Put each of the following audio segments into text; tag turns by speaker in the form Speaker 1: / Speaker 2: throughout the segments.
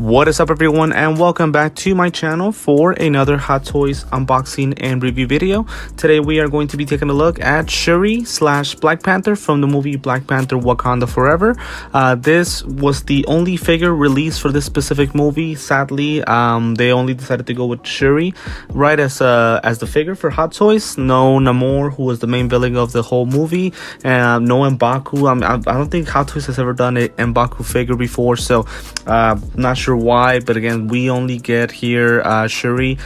Speaker 1: What is up, everyone, and welcome back to my channel for another Hot Toys unboxing and review video. Today we are going to be taking a look at Shuri / Black Panther from the movie Black Panther Wakanda Forever. This was the only figure released for this specific movie. Sadly, they only decided to go with Shuri right as the figure for Hot Toys. No Namor, who was the main villain of the whole movie, and no M'Baku. I don't think Hot Toys has ever done an M'Baku figure before, so not sure why, but again, we only get here Shuri.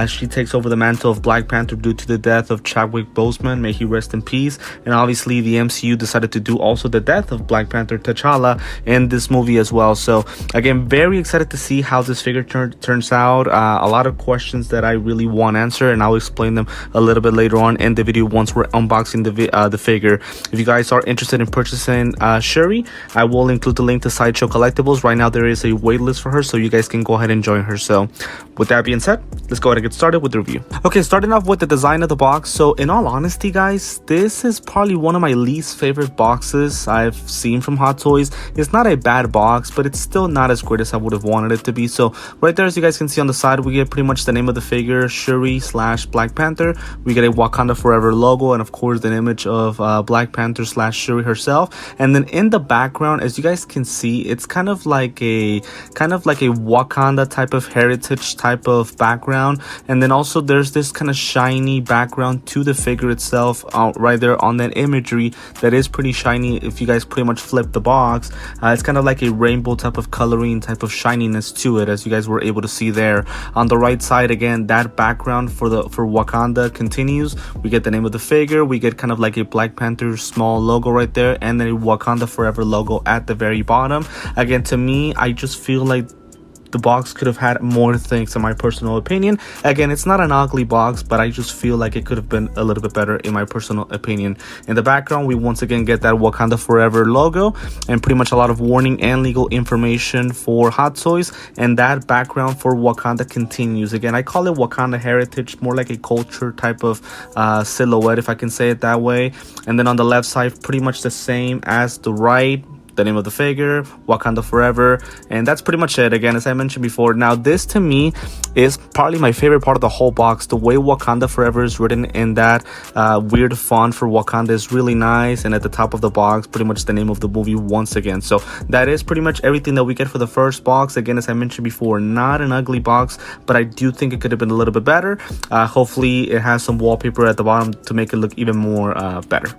Speaker 1: She takes over the mantle of Black Panther due to the death of Chadwick Boseman. May he rest in peace. And obviously the MCU decided to do also the death of Black Panther T'Challa in this movie as well. So again, very excited to see how this figure turns out. A lot of questions that I really want answered, and I'll explain them a little bit later on in the video once we're unboxing the figure. If you guys are interested in purchasing Shuri, I will include the link to Sideshow Collectibles. Right now there is a waitlist for her, so you guys can go ahead and join her. So with that being said, let's go ahead and get started with the review. Okay, starting off with the design of the box. So in all honesty, guys, this is probably one of my least favorite boxes I've seen from Hot Toys. It's not a bad box, but it's still not as great as I would have wanted it to be. So right there, as you guys can see on the side, we get pretty much the name of the figure, Shuri / Black Panther. We get a Wakanda Forever logo, and of course an image of Black Panther / Shuri herself. And then in the background, as you guys can see, it's kind of like a Wakanda type of heritage type of background. And then also there's this kind of shiny background to the figure itself right there on that imagery that is pretty shiny. If you guys pretty much flip the box, it's kind of like a rainbow type of coloring, type of shininess to it, as you guys were able to see there. On the right side, again, that background for Wakanda continues. We get the name of the figure, we get kind of like a Black Panther small logo right there, and then a Wakanda Forever logo at the very bottom. Again, to me, I just feel like the box could have had more things, in my personal opinion. Again, it's not an ugly box, but I just feel like it could have been a little bit better, in my personal opinion. In the background, we once again get that Wakanda Forever logo and pretty much a lot of warning and legal information for Hot Toys. And that background for Wakanda continues. Again, I call it Wakanda heritage, more like a culture type of silhouette, if I can say it that way. And then on the left side, pretty much the same as the right, the name of the figure, Wakanda Forever, and that's pretty much it. Again, as I mentioned before, now this to me is probably my favorite part of the whole box. The way Wakanda Forever is written in that weird font for Wakanda is really nice, and at the top of the box, pretty much the name of the movie once again. So that is pretty much everything that we get for the first box. Again, as I mentioned before, not an ugly box, but I do think it could have been a little bit better. Hopefully it has some wallpaper at the bottom to make it look even more better.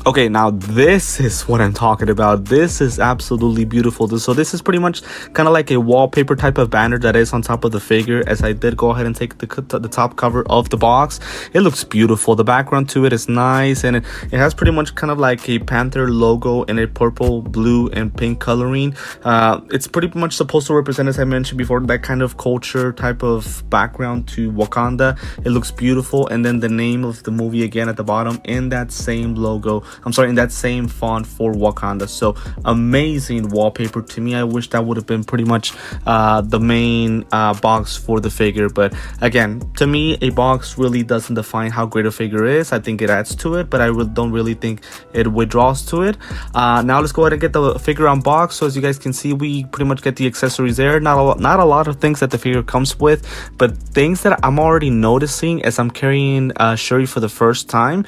Speaker 1: Okay, now this is what I'm talking about. This is absolutely beautiful. So this is pretty much kind of like a wallpaper type of banner that is on top of the figure, as I did go ahead and take the top cover of the box. It looks beautiful. The background to it is nice, and it has pretty much kind of like a Panther logo in a purple, blue, and pink coloring. It's pretty much supposed to represent, as I mentioned before, that kind of culture type of background to Wakanda. It looks beautiful, and then the name of the movie again at the bottom in that same logo. In that same font for Wakanda. So amazing wallpaper. To me, I wish that would have been pretty much the main box for the figure. But again, to me, a box really doesn't define how great a figure is. I think it adds to it, but I don't really think it withdraws to it. Now let's go ahead and get the figure unboxed. So as you guys can see, we pretty much get the accessories there. Not a lot of things that the figure comes with, but things that I'm already noticing as I'm carrying Shuri for the first time.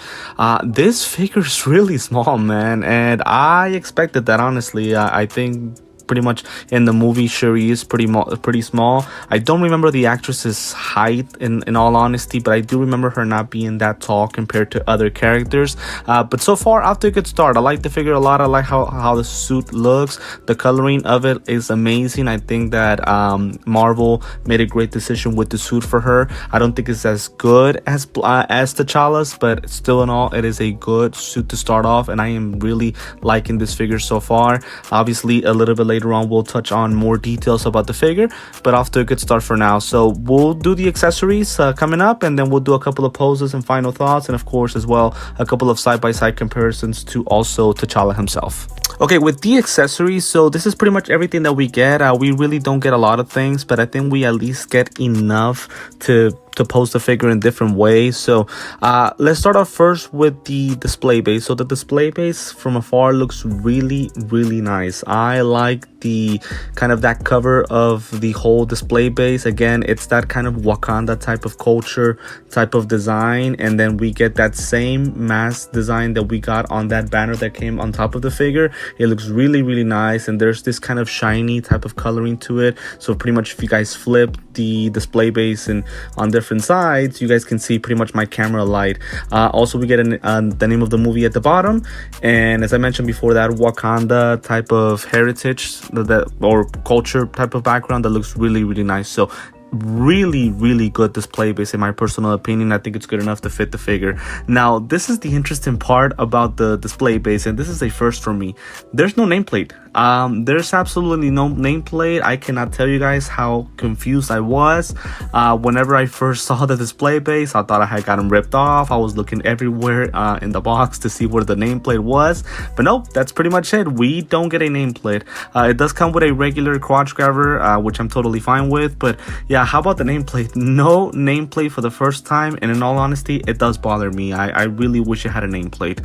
Speaker 1: This figure is really small, man, and I expected that, honestly. I think pretty much in the movie Shuri is pretty small. I don't remember the actress's height in all honesty, but I do remember her not being that tall compared to other characters. But so far, off to a good start. I like the figure a lot. I like how the suit looks. The coloring of it is amazing. I think that Marvel made a great decision with the suit for her. I don't think it's as good as T'Challa's, but still in all, it is a good suit to start off, and I am really liking this figure so far. Obviously, a little bit later on we'll touch on more details about the figure, but off to a good start for now. So we'll do the accessories coming up, and then we'll do a couple of poses and final thoughts, and of course as well a couple of side-by-side comparisons to also T'Challa himself. Okay, with the accessories, so this is pretty much everything that we get. We really don't get a lot of things, but I think we at least get enough to to pose the figure in different ways. So let's start off first with the display base. So the display base from afar looks really, really nice. I like the kind of that cover of the whole display base. Again, it's that kind of Wakanda type of culture, type of design, and then we get that same mask design that we got on that banner that came on top of the figure. It looks really, really nice, and there's this kind of shiny type of coloring to it. So pretty much if you guys flip the display base and on different sides, you guys can see pretty much my camera light. Also, we get the name of the movie at the bottom, and as I mentioned before, that Wakanda type of heritage that or culture type of background that looks really, really nice. So really, really good display base in my personal opinion. I think it's good enough to fit the figure. Now, this is the interesting part about the display base, and this is a first for me. There's no nameplate. There's absolutely no nameplate. I cannot tell you guys how confused I was whenever I first saw the display base. I thought I had gotten ripped off. I was looking everywhere in the box to see where the nameplate was, but nope, that's pretty much it. We don't get a nameplate. It does come with a regular crotch grabber, which I'm totally fine with, but yeah, how about the nameplate? No nameplate for the first time, and in all honesty, it does bother me. I really wish it had a nameplate.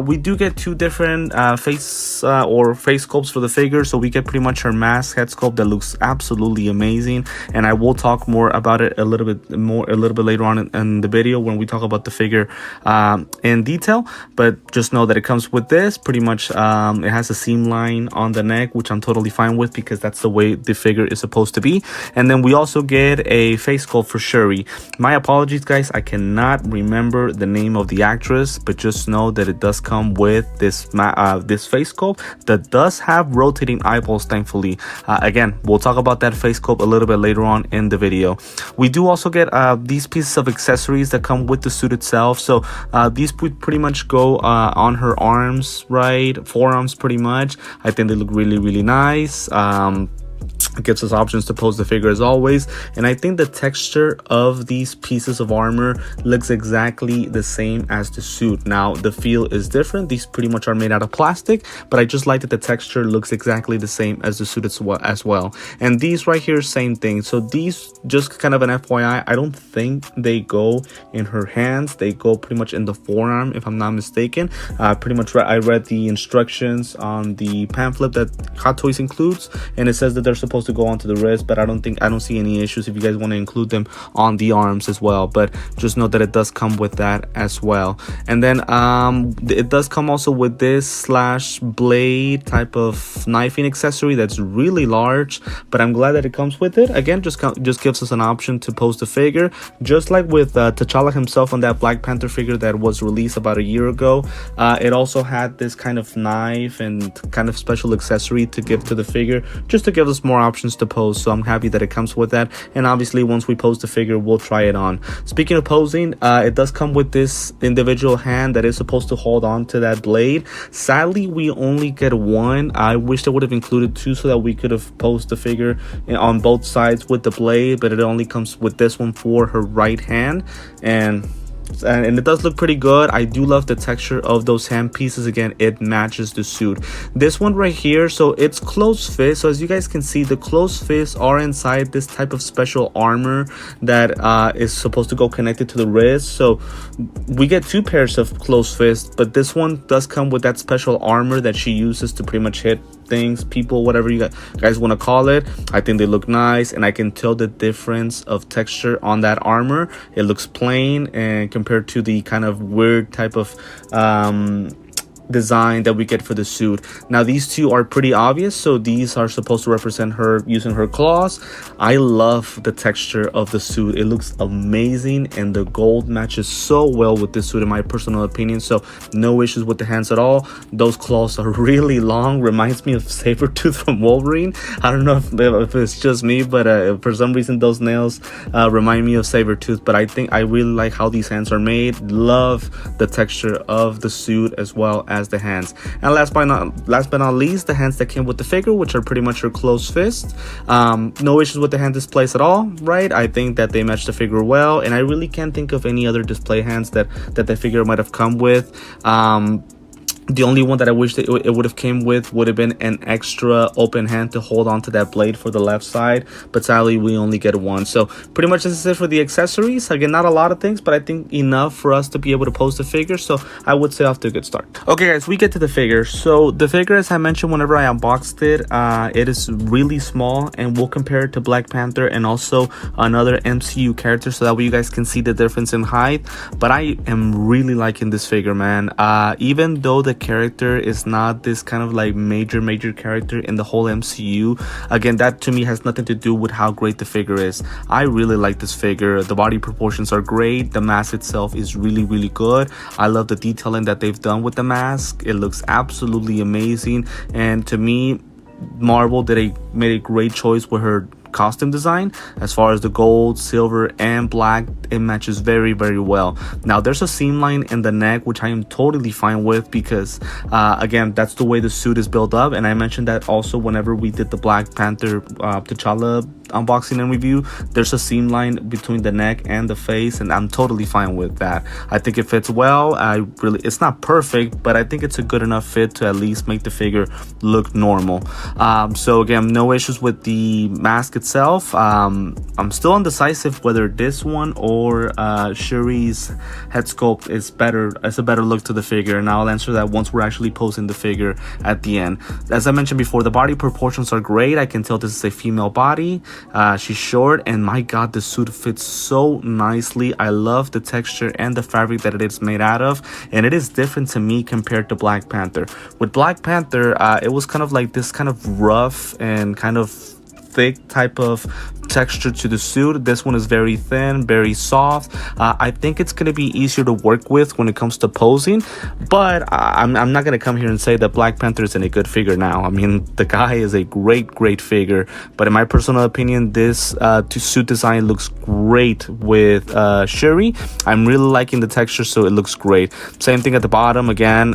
Speaker 1: We do get two different face sculpts for the figure. So we get pretty much her mask head sculpt that looks absolutely amazing, and I will talk more about it a little bit later on in the video when we talk about the figure in detail. But just know that it comes with this pretty much. It has a seam line on the neck, which I'm totally fine with because that's the way the figure is supposed to be. And then we also get a face sculpt for Shuri. My apologies, guys, I cannot remember the name of the actress, but just know that it does come with this face sculpt that does have rotating eyeballs, thankfully. Again, we'll talk about that face sculpt a little bit later on in the video. We do also get these pieces of accessories that come with the suit itself. So these pretty much go on her arms, right? Forearms, pretty much. I think they look really, really nice. It gives us options to pose the figure as always, and I think the texture of these pieces of armor looks exactly the same as the suit. Now the feel is different. These pretty much are made out of plastic, but I just like that the texture looks exactly the same as the suit as well. And these right here, same thing. So these, just kind of an FYI, I don't think they go in her hands. They go pretty much in the forearm, if I'm not mistaken. Pretty much I read the instructions on the pamphlet that Hot Toys includes, and it says that they're supposed to go onto the wrist, but I don't see any issues if you guys want to include them on the arms as well. But just know that it does come with that as well. And then it does come also with this slash blade type of knifing accessory that's really large, but I'm glad that it comes with it. Again, just gives us an option to pose the figure, just like with T'Challa himself on that Black Panther figure that was released about a year ago. It also had this kind of knife and kind of special accessory to give to the figure, just to give us more options to pose. So I'm happy that it comes with that, and obviously once we pose the figure, we'll try it on. Speaking of posing, it does come with this individual hand that is supposed to hold on to that blade. Sadly, we only get one. I wish they would have included two so that we could have posed the figure on both sides with the blade, but it only comes with this one for her right hand, and it does look pretty good. I do love the texture of those hand pieces. Again, it matches the suit. This one right here, so it's closed fist. So as you guys can see, the closed fists are inside this type of special armor that is supposed to go connected to the wrist. So we get two pairs of closed fists, but this one does come with that special armor that she uses to pretty much hit things, people, whatever you guys want to call it. I think they look nice, and I can tell the difference of texture on that armor. It looks plain, and compared to the kind of weird type of design that we get for the suit. Now these two are pretty obvious, so these are supposed to represent her using her claws. I love the texture of the suit. It looks amazing, and the gold matches so well with this suit in my personal opinion. So no issues with the hands at all. Those claws are really long, reminds me of Sabretooth from Wolverine. I don't know if it's just me, but for some reason those nails remind me of Sabretooth. But I think I really like how these hands are made. Love the texture of the suit as well as the hands. And last but not least, the hands that came with the figure, which are pretty much her closed fist. No issues with the hand displays at all, right? I think that they match the figure well, and I really can't think of any other display hands that the figure might have come with. The only one that I wish that it would have came with would have been an extra open hand to hold on to that blade for the left side, but sadly we only get one. So pretty much this is it for the accessories. Again, not a lot of things, but I think enough for us to be able to post the figure, so I would say off to a good start. Okay guys, we get to the figure. So the figure, as I mentioned whenever I unboxed it, it is really small, and we'll compare it to Black Panther and also another MCU character so that way you guys can see the difference in height. But I am really liking this figure, man. Even though the character is not this kind of like major character in the whole MCU, again, that to me has nothing to do with how great the figure is. I really like this figure. The body proportions are great. The mask itself is really good. I love the detailing that they've done with the mask. It looks absolutely amazing, and to me, Marvel made a great choice with her costume design. As far as the gold, silver, and black, it matches very well. Now there's a seam line in the neck, which I am totally fine with, because again, that's the way the suit is built up, and I mentioned that also whenever we did the Black Panther T'Challa unboxing and review. There's a seam line between the neck and the face, and I'm totally fine with that. I think it fits well. It's not perfect, but I think it's a good enough fit to at least make the figure look normal. So again, no issues with the mask itself. I'm still indecisive whether this one or Shuri's head sculpt is better. It's a better look to the figure, and I'll answer that once we're actually posting the figure at the end. As I mentioned before, the body proportions are great. I can tell this is a female body. She's short, and my god, the suit fits so nicely. I love the texture and the fabric that it is made out of, and it is different to me compared to Black Panther. With Black Panther, it was kind of like this kind of rough and kind of thick type of texture to the suit. This one is very thin, very soft. I think it's going to be easier to work with when it comes to posing, but I'm not going to come here and say that Black Panther isn't a good figure now. I mean, the guy is a great figure, but in my personal opinion, this suit design looks great with Shuri. I'm really liking the texture, so it looks great. Same thing at the bottom. Again,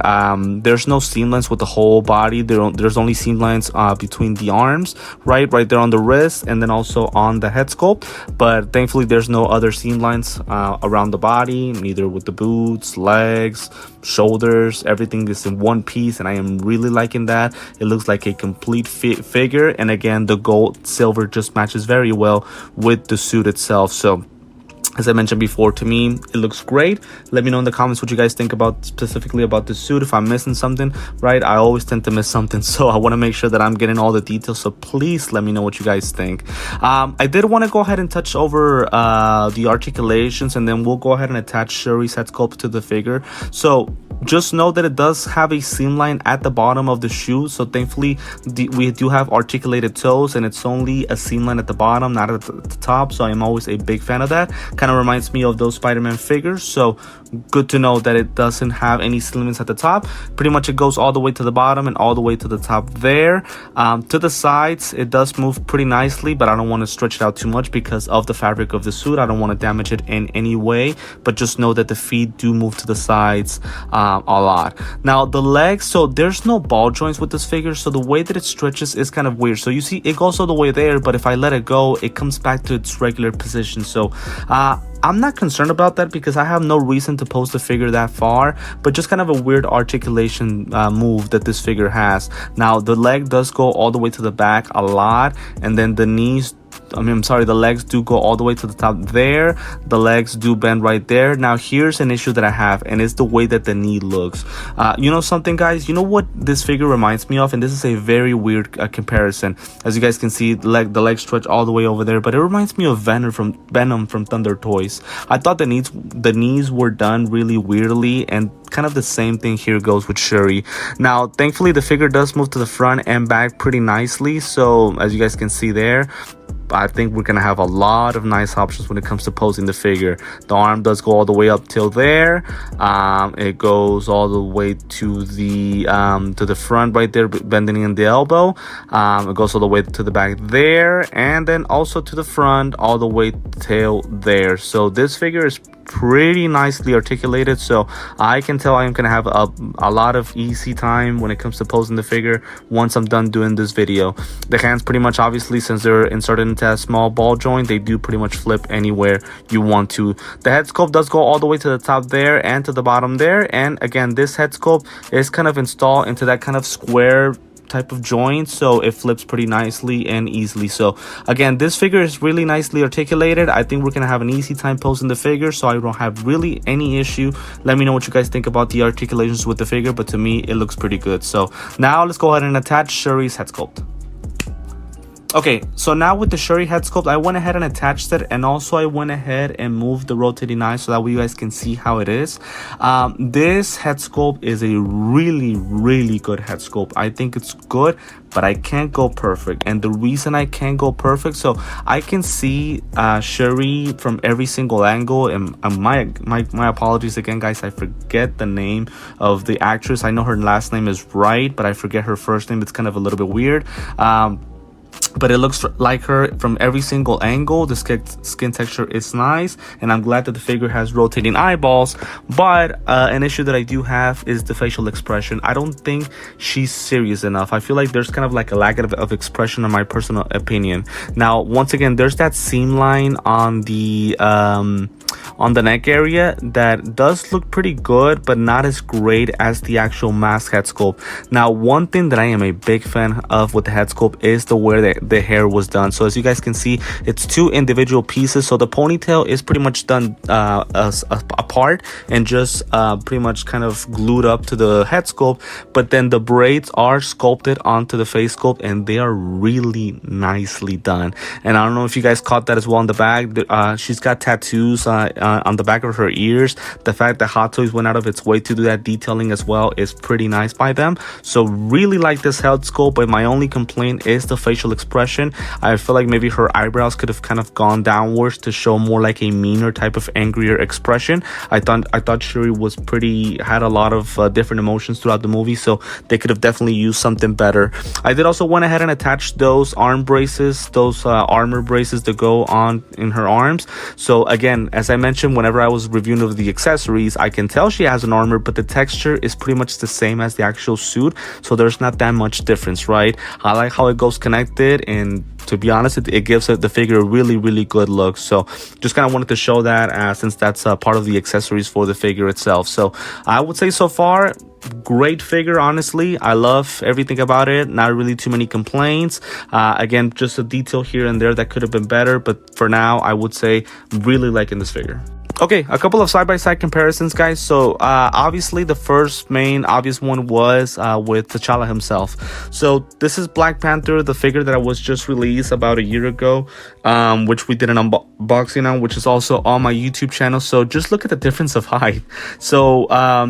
Speaker 1: there's no seam lines with the whole body. There's only seam lines between the arms, right there on the wrist, and then also on the head sculpt, but thankfully there's no other seam lines around the body, neither with the boots, legs, shoulders. Everything is in one piece, and I am really liking that. It looks like a complete figure, and again, the gold silver just matches very well with the suit itself. So as I mentioned before, to me, it looks great. Let me know in the comments what you guys think about specifically about the suit. If I'm missing something, right? I always tend to miss something, so I want to make sure that I'm getting all the details. So please let me know what you guys think. I did want to go ahead and touch over the articulations, and then we'll go ahead and attach Shuri's head sculpt to the figure. So just know that it does have a seam line at the bottom of the shoe, so thankfully we do have articulated toes, and it's only a seam line at the bottom, not at the top, so I'm always a big fan of that. Kind of reminds me of those Spider-Man figures, so good to know that it doesn't have any seam lines at the top. Pretty much it goes all the way to the bottom and all the way to the top there. To the sides, it does move pretty nicely, but I don't want to stretch it out too much because of the fabric of the suit. I don't want to damage it in any way, but just know that the feet do move to the sides a lot. Now the legs, so there's no ball joints with this figure, so the way that it stretches is kind of weird. So you see it goes all the way there, but if I let it go, it comes back to its regular position. So I'm not concerned about that because I have no reason to pose the figure that far, but just kind of a weird articulation move that this figure has. Now the leg does go all the way to the back a lot, and then the the legs do go all the way to the top there. The legs do bend right there. Now here's an issue that I have, and it's the way that the knee looks. You know something, guys? You know what this figure reminds me of? And this is a very weird comparison. As you guys can see, the legs stretch all the way over there, but it reminds me of Venom from Thunder Toys. I thought the knees were done really weirdly, and kind of the same thing here goes with Shuri. Now thankfully the figure does move to the front and back pretty nicely, so as you guys can see there, I think we're gonna have a lot of nice options when it comes to posing the figure. The arm does go all the way up till there. It goes all the way to the front right there, bending in the elbow. It goes all the way to the back there, and then also to the front all the way till there. So this figure is pretty nicely articulated, so I can tell I am gonna have a lot of easy time when it comes to posing the figure once I'm done doing this video. The hands, pretty much, obviously, since they're inserted into a small ball joint, they do pretty much flip anywhere you want to. The head sculpt does go all the way to the top there and to the bottom there, and again, this head sculpt is kind of installed into that kind of square type of joint, so it flips pretty nicely and easily. So again, this figure is really nicely articulated. I think we're gonna have an easy time posting the figure, so I don't have really any issue. Let me know what you guys think about the articulations with the figure, but to me it looks pretty good. So now let's go ahead and attach Shuri's head sculpt. Okay, so now with the Shuri head sculpt, I went ahead and attached it, and also I went ahead and moved the rotating eye so that way you guys can see how it is. This head sculpt is a really good head sculpt. I think it's good, but I can't go perfect. And the reason I can't go perfect, so I can see Shuri from every single angle, and my apologies again, guys, I forget the name of the actress. I know her last name is Wright, but I forget her first name. It's kind of a little bit weird. But it looks like her from every single angle. The skin texture is nice, and I'm glad that the figure has rotating eyeballs. But an issue that I do have is the facial expression. I don't think she's serious enough. I feel like there's kind of like a lack of expression, in my personal opinion. Now, once again, there's that seam line on the neck area that does look pretty good, but not as great as the actual mask head sculpt. Now, one thing that I am a big fan of with the head sculpt is the way that the hair was done. So as you guys can see, it's two individual pieces. So the ponytail is pretty much done apart and just pretty much kind of glued up to the head sculpt, but then the braids are sculpted onto the face sculpt, and they are really nicely done. And I don't know if you guys caught that as well in the back. She's got tattoos on the back of her ears. The fact that Hot Toys went out of its way to do that detailing as well is pretty nice by them. So really like this head sculpt, but my only complaint is the facial expression. I feel like maybe her eyebrows could have kind of gone downwards to show more like a meaner type of angrier expression. I thought Shuri had a lot of different emotions throughout the movie, so they could have definitely used something better. I did also went ahead and attach those arm braces, those armor braces that go on in her arms. So again, as I mentioned, whenever I was reviewing of the accessories, I can tell she has an armor, but the texture is pretty much the same as the actual suit, so there's not that much difference, right? I like how it goes connected, and to be honest, it gives the figure a really good look. So just kind of wanted to show that since that's part of the accessories for the figure itself. So I would say so far, great figure. Honestly, I love everything about it. Not really too many complaints. Again, just a detail here and there that could have been better, but for now I would say really liking this figure. Okay, a couple of side-by-side comparisons, guys. So obviously the first main obvious one was with T'Challa himself. So this is Black Panther, the figure that was just released about a year ago, which we did an unboxing on, which is also on my YouTube channel. So just look at the difference of height. So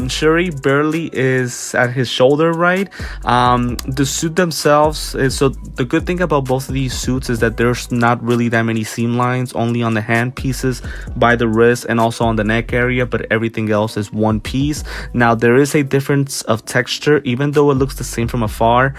Speaker 1: Shuri barely is at his shoulder, right? The suit themselves so the good thing about both of these suits is that there's not really that many seam lines, only on the hand pieces, by the wrist, and also on the neck area, but everything else is one piece. Now there is a difference of texture, even though it looks the same from afar.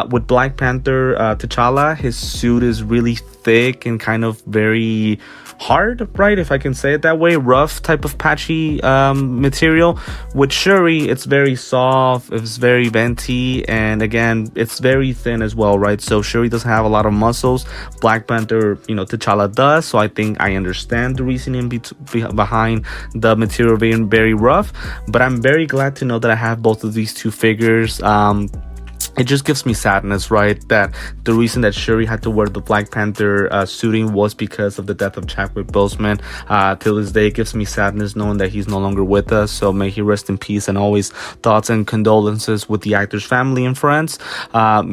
Speaker 1: With Black Panther, T'Challa, his suit is really thick and kind of very hard, right, if I can say it that way, rough type of patchy material. With Shuri, it's very soft, it's very venti, and again, it's very thin as well, right? So Shuri doesn't have a lot of muscles. Black Panther, T'Challa does, so I think I understand the reasoning behind the material being very rough, but I'm very glad to know that I have both of these two figures. It just gives me sadness, right, that the reason that Shuri had to wear the Black Panther suiting was because of the death of Chadwick Boseman. Till this day, it gives me sadness knowing that he's no longer with us, so may he rest in peace, and always thoughts and condolences with the actor's family and friends.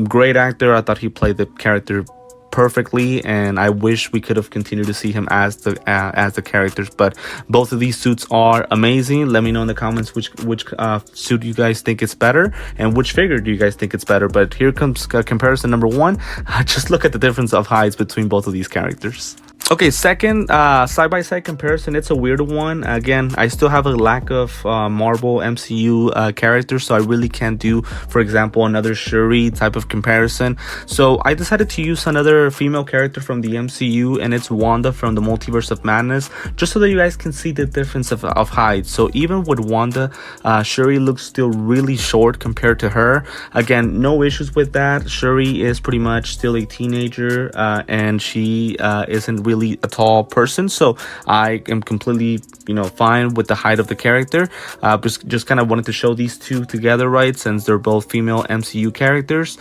Speaker 1: Great actor. I thought he played the character perfectly, and I wish we could have continued to see him as the characters, but both of these suits are amazing. Let me know in the comments which suit you guys think is better, and which figure do you guys think it's better. But here comes comparison number one. Just look at the difference of heights between both of these characters. Okay, second side-by-side comparison, it's a weird one. Again, I still have a lack of Marvel MCU characters, so I really can't do, for example, another Shuri type of comparison. So I decided to use another female character from the MCU, and it's Wanda from the Multiverse of Madness, just so that you guys can see the difference of height. So even with Wanda, Shuri looks still really short compared to her. Again, no issues with that. Shuri is pretty much still a teenager, and she isn't really a tall person, so I am completely fine with the height of the character. Just kind of wanted to show these two together, right, since they're both female MCU characters.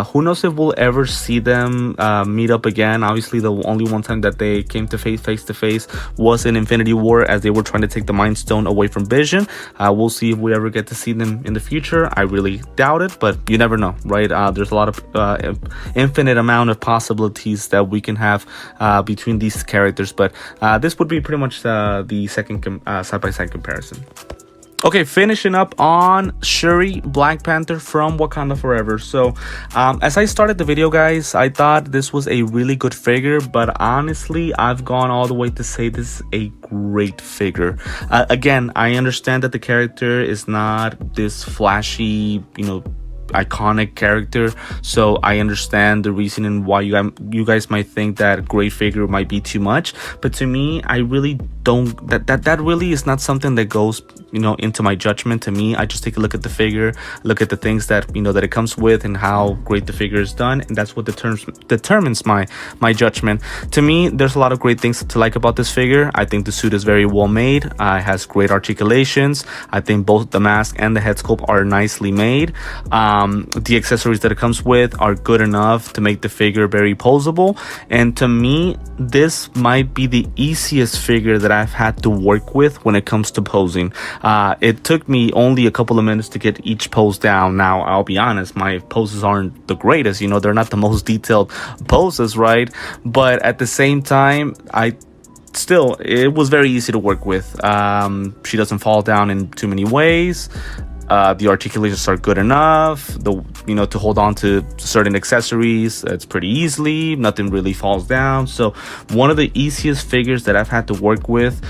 Speaker 1: Who knows if we'll ever see them meet up again. Obviously, the only one time that they came to face to face was in Infinity War, as they were trying to take the Mind Stone away from Vision. We'll see if we ever get to see them in the future. I really doubt it, but you never know, right? There's a lot of infinite amount of possibilities that we can have between these characters, but this would be pretty much the second side-by-side comparison. Okay, finishing up on Shuri, Black Panther from Wakanda Forever. So as I started the video, guys, I thought this was a really good figure, but honestly, I've gone all the way to say this is a great figure. Again, I understand that the character is not this flashy, iconic character, so I understand the reasoning why you guys might think that great figure might be too much, but to me, I really don't, that really is not something that goes into my judgment. To me, I just take a look at the figure, look at the things that that it comes with, and how great the figure is done, and that's what determines my judgment. To me, there's a lot of great things to like about this figure. I think the suit is very well made. It has great articulations. I think both the mask and the head sculpt are nicely made. The accessories that it comes with are good enough to make the figure very poseable, and to me, this might be the easiest figure that I've had to work with when it comes to posing. It took me only a couple of minutes to get each pose down. Now, I'll be honest, my poses aren't the greatest, they're not the most detailed poses, right? But at the same time, it was very easy to work with. She doesn't fall down in too many ways. The articulations are good enough, to hold on to certain accessories. It's pretty easily, nothing really falls down. So one of the easiest figures that I've had to work with.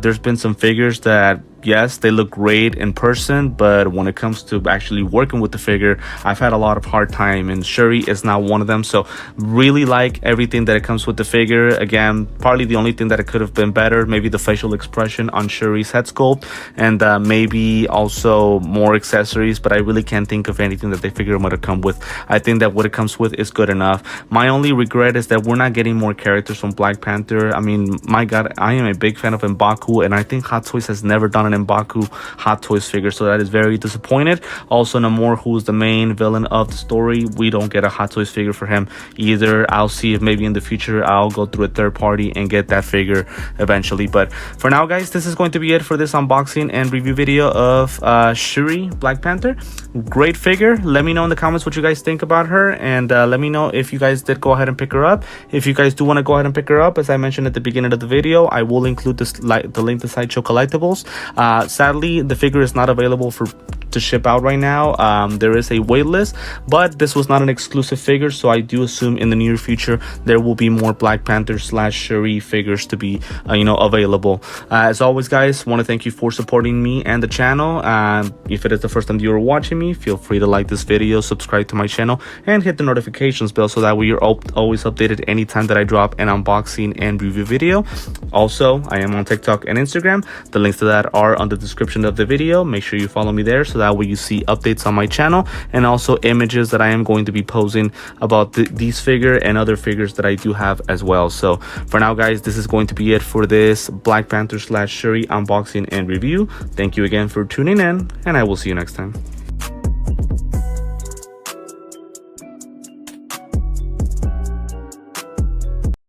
Speaker 1: There's been some figures that, yes, they look great in person, but when it comes to actually working with the figure, I've had a lot of hard time, and Shuri is not one of them. So really like everything that it comes with the figure. Again, partly the only thing that it could have been better, maybe the facial expression on Shuri's head sculpt, and maybe also more accessories, but I really can't think of anything that the figure might have come with. I think that what it comes with is good enough. My only regret is that we're not getting more characters from Black Panther. I mean, my God, I am a big fan of M'Baku, and I think Hot Toys has never done an M'Baku Hot Toys figure, so that is very disappointed. Also, Namor, who's the main villain of the story, we don't get a Hot Toys figure for him either. I'll see if maybe in the future I'll go through a third party and get that figure eventually, but for now, guys, this is going to be it for this unboxing and review video of Shuri, Black Panther. Great figure. Let me know in the comments what you guys think about her, and let me know if you guys did go ahead and pick her up. If you guys do want to go ahead and pick her up, as I mentioned at the beginning of the video, I will include the link to Sideshow Collectibles. Sadly, the figure is not available to ship out right now. There is a wait list, but this was not an exclusive figure, so I do assume in the near future there will be more Black Panther / Shuri figures to be available. As always, guys, want to thank you for supporting me and the channel. If it is the first time you are watching me, feel free to like this video, subscribe to my channel, and hit the notifications bell so that way you're always updated anytime that I drop an unboxing and review video. Also, I am on TikTok and Instagram. The links to that are on the description of the video. Make sure you follow me there so that way you see updates on my channel, and also images that I am going to be posing about these figure and other figures that I do have as well. So for now, guys, this is going to be it for this Black Panther / Shuri unboxing and review. Thank you again for tuning in, and I will see you next time.